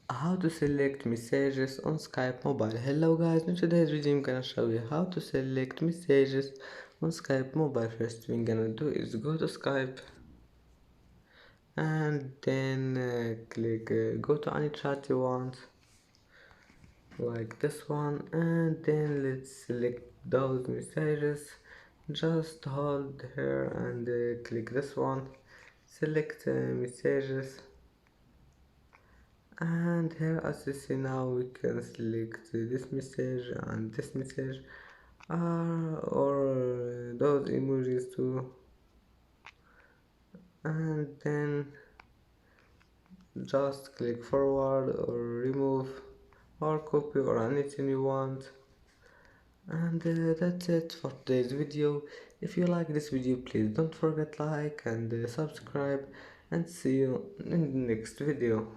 How to select messages on Skype mobile. Hello guys, in today's video I'm gonna show you how to select messages on Skype mobile. First thing I'm gonna do is go to Skype and then click go to any chat you want, like this one, and then let's select those messages. Just hold here and click this one, select messages, and here as you see now we can select this message and this message or those emojis too, and then just click forward or remove or copy or anything you want. And that's it for today's video. If you like this video, please don't forget like and subscribe, and see you in the next video.